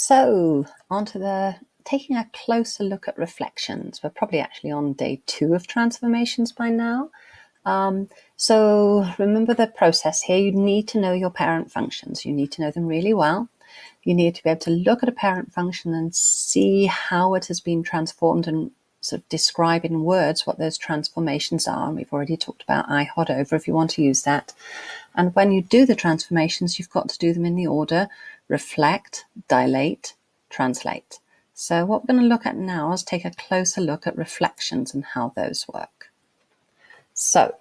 So on to taking a closer look at reflections. We're probably actually on day 2 of transformations by now. So remember the process here. You need to know your parent functions. You need to know them really well. You need to be able to look at a parent function and see how it has been transformed and sort of describe in words what those transformations are. And we've already talked about IHOD over if you want to use that. And when you do the transformations, you've got to do them in the order reflect, dilate, translate. So what we're going to look at now is take a closer look at reflections and how those work. So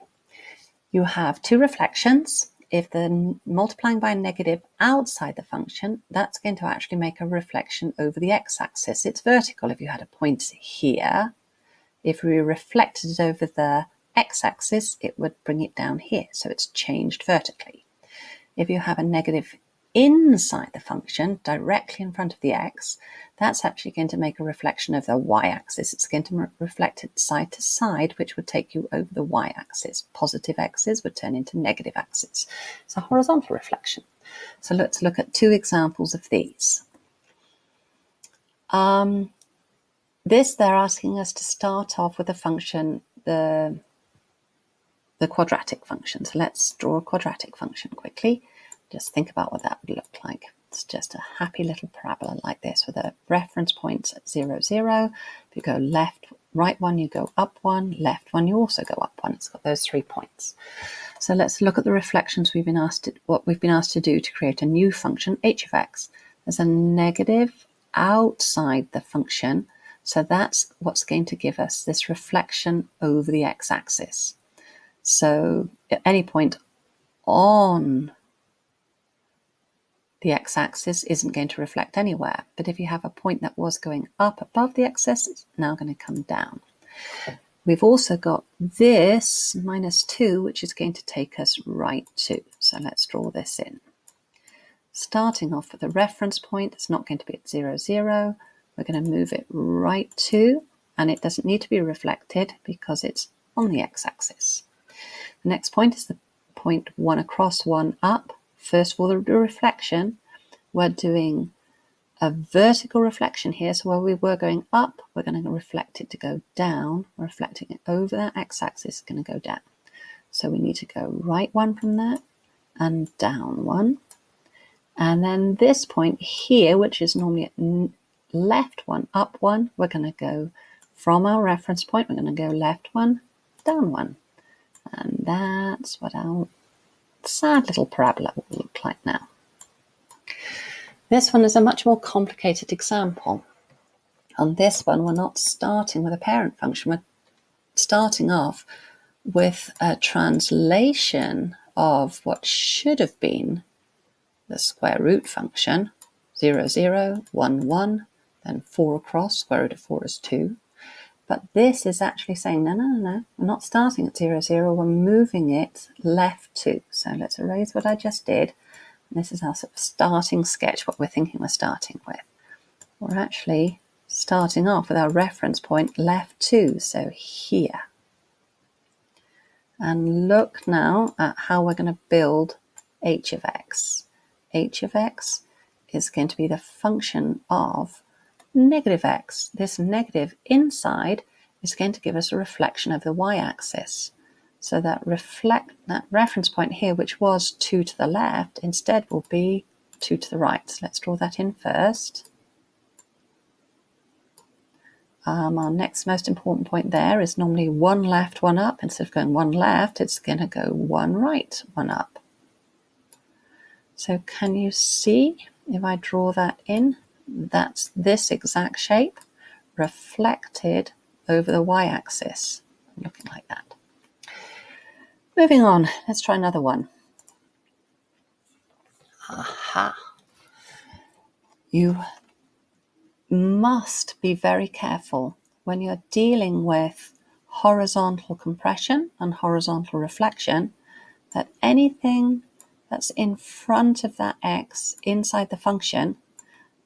you have 2 reflections. If they're multiplying by a negative outside the function, that's going to actually make a reflection over the x-axis. It's vertical if you had a point here. If we reflected it over the x-axis, it would bring it down here. So it's changed vertically. If you have a negative inside the function, directly in front of the x, that's actually going to make a reflection of the y-axis. It's going to reflect it side to side, which would take you over the y-axis. Positive x's would turn into negative axes. It's a horizontal reflection. So let's look at 2 examples of these. This, they're asking us to start off with a function, the quadratic function. So let's draw a quadratic function quickly. Just think about what that would look like. It's just a happy little parabola like this with a reference point at 0, 0. If you go right 1, you go up 1, left 1, you also go up 1. It's got those 3 points. So let's look at the reflections what we've been asked to do to create a new function, h of x. There's a negative outside the function, so that's what's going to give us this reflection over the x-axis. So at any point on the x-axis isn't going to reflect anywhere. But if you have a point that was going up above the x-axis, it's now going to come down. We've also got this -2, which is going to take us right to. So let's draw this in. Starting off with a reference point, it's not going to be at 0, 0. We're going to move it right to, and it doesn't need to be reflected because it's on the x-axis. The next point is the point 1 across, 1 up. First of all, the reflection, we're doing a vertical reflection here. So where we were going up, we're going to reflect it to go down. We're reflecting it over that x-axis, it's going to go down. So we need to go right 1 from there and down 1. And then this point here, which is normally at left 1, up 1, we're going to go from our reference point, we're going to go left 1, down 1. And that's what our sad little parabola will look like now. This one is a much more complicated example. On this one, we're not starting with a parent function. We're starting off with a translation of what should have been the square root function, 0, 0, 1, 1, then 4 across, square root of 4 is 2. But this is actually saying, no, we're not starting at 0, 0, we're moving it left 2. So let's erase what I just did. This is our sort of starting sketch, what we're thinking we're starting with. We're actually starting off with our reference point left 2, so here. And look now at how we're going to build h of x. H of x is going to be the function of negative x. This negative inside is going to give us a reflection of the y-axis. So that reference point here, which was 2 to the left, instead will be 2 to the right. So let's draw that in first. Our next most important point there is normally 1 left, 1 up. Instead of going 1 left, it's going to go 1 right, 1 up. So can you see, if I draw that in, that's this exact shape reflected over the y-axis, looking like that. Moving on, let's try another one. Aha! You must be very careful when you're dealing with horizontal compression and horizontal reflection that anything that's in front of that x inside the function,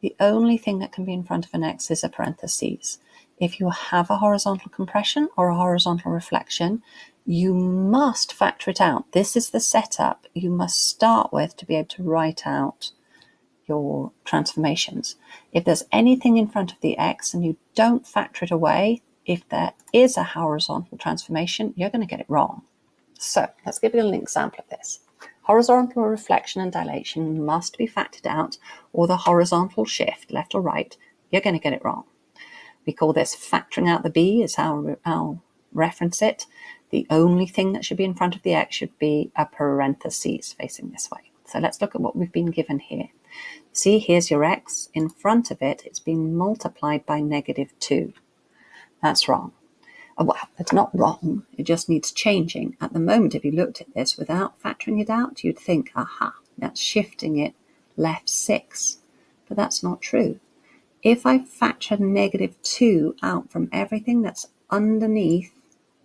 the only thing that can be in front of an x is a parentheses. If you have a horizontal compression or a horizontal reflection, you must factor it out. This is the setup you must start with to be able to write out your transformations. If there's anything in front of the x and you don't factor it away, if there is a horizontal transformation, you're going to get it wrong. So let's give you a little example of this. Horizontal reflection and dilation must be factored out, or the horizontal shift, left or right, you're going to get it wrong. We call this factoring out the b, is how I'll reference it. The only thing that should be in front of the x should be a parentheses facing this way. So let's look at what we've been given here. See, here's your x. In front of it, it's been multiplied by -2. That's wrong. Well, it's not wrong. It just needs changing. At the moment, if you looked at this without factoring it out, you'd think, aha, that's shifting it left 6. But that's not true. If I factor -2 out from everything that's underneath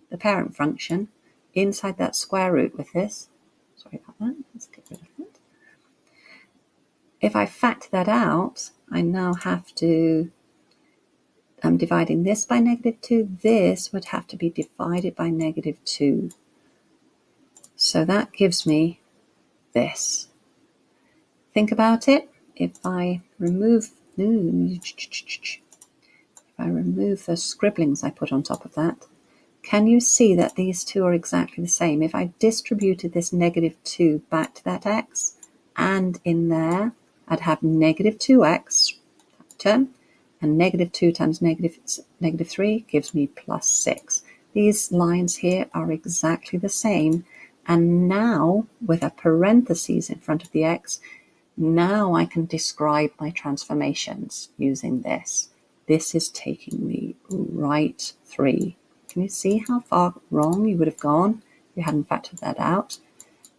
the parent function, inside that square root with this, sorry about that, let's get rid of that. If I factor that out, I now have to, I'm dividing this by -2, this would have to be divided by -2. So that gives me this. Think about it. If I remove the scribblings I put on top of that, can you see that these two are exactly the same? If I distributed this -2 back to that x, and in there, I'd have -2x, that term, and -2 times -3 gives me +6. These lines here are exactly the same. And now, with a parentheses in front of the x, now I can describe my transformations using this. This is taking me right 3. Can you see how far wrong you would have gone if you hadn't factored that out?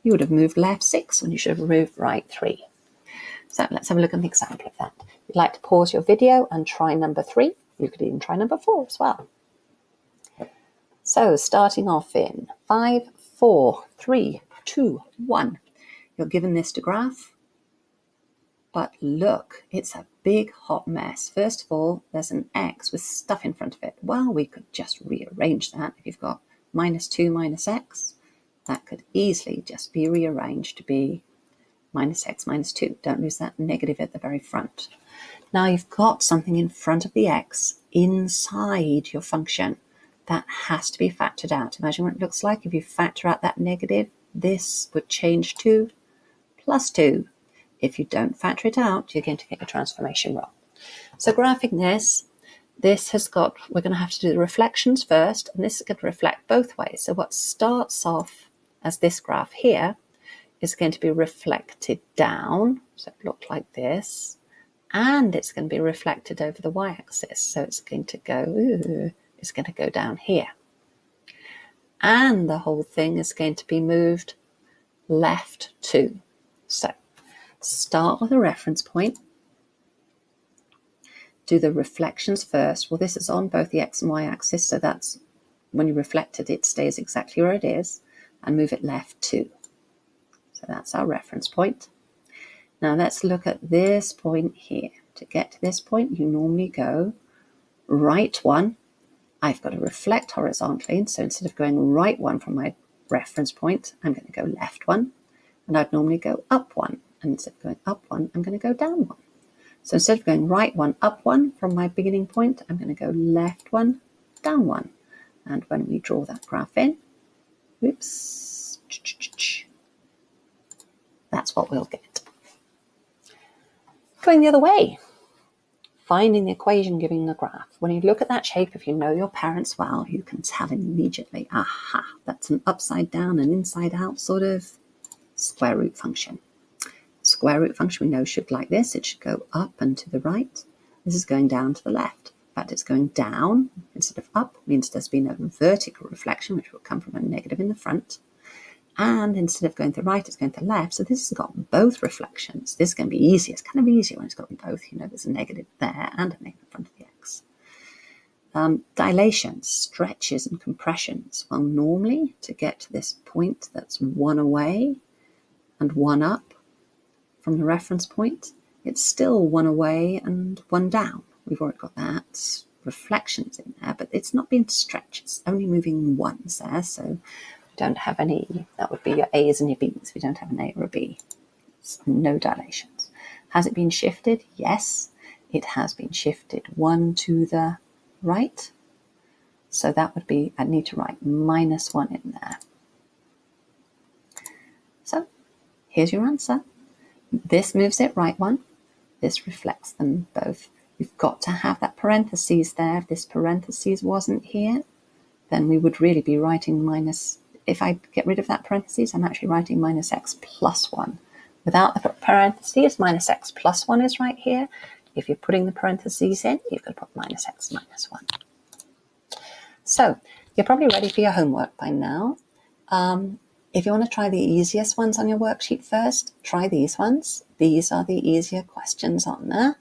You would have moved left 6 when you should have moved right 3. So let's have a look at the example of that. If you'd like to pause your video and try number 3, you could even try number 4 as well. So starting off in 5, 4, 3, 2, 1. You're given this to graph, but look, it's a big hot mess. First of all, there's an x with stuff in front of it. Well, we could just rearrange that. If you've got -2 minus x, that could easily just be rearranged to be -x minus 2. Don't lose that negative at the very front. Now you've got something in front of the x inside your function. That has to be factored out. Imagine what it looks like if you factor out that negative. This would change to +2. If you don't factor it out, you're going to get your transformation wrong. So graphing this has got, we're going to have to do the reflections first, and this is going to reflect both ways. So what starts off as this graph here is going to be reflected down, so it looked like this, and it's going to be reflected over the y-axis, so it's going to go down here, and the whole thing is going to be moved left 2. So start with a reference point, do the reflections first. Well, this is on both the x and y axis, so that's when you reflect it, it stays exactly where it is, and move it left 2. So that's our reference point. Now let's look at this point here. To get to this point, you normally go right 1. I've got to reflect horizontally, so instead of going right 1 from my reference point, I'm going to go left 1, and I'd normally go up 1, and instead of going up 1, I'm going to go down 1. So instead of going right 1, up 1 from my beginning point, I'm going to go left 1, down 1. And when we draw that graph in, whoops, that's what we'll get. Going the other way, finding the equation giving the graph. When you look at that shape, if you know your parents well, you can tell immediately, aha, that's an upside down and inside out sort of square root function. Square root function we know should like this. It should go up and to the right. This is going down to the left. In fact, it's going down instead of up, means there's been a vertical reflection, which will come from a negative in the front. And instead of going to the right, it's going to the left. So this has got both reflections. This is going to be easy. It's kind of easier when it's got both. You know, there's a negative there and a negative in front of the x. Dilations, stretches, and compressions. Well, normally to get to this point that's 1 away and 1 up from the reference point, it's still 1 away and 1 down. We've already got that. Reflections in there, but it's not being stretched. It's only moving ones there. So don't have any, that would be your A's and your B's. We don't have an A or a B. It's no dilations. Has it been shifted? Yes, it has been shifted 1 to the right. So that would be, I need to write -1 in there. So here's your answer. This moves it right 1. This reflects them both. You've got to have that parentheses there. If this parentheses wasn't here, then we would really be writing minus, if I get rid of that parentheses, I'm actually writing -x plus 1. Without the parentheses, -x plus 1 is right here. If you're putting the parentheses in, you could put -x minus 1. So you're probably ready for your homework by now. If you want to try the easiest ones on your worksheet first, try these ones. These are the easier questions on there.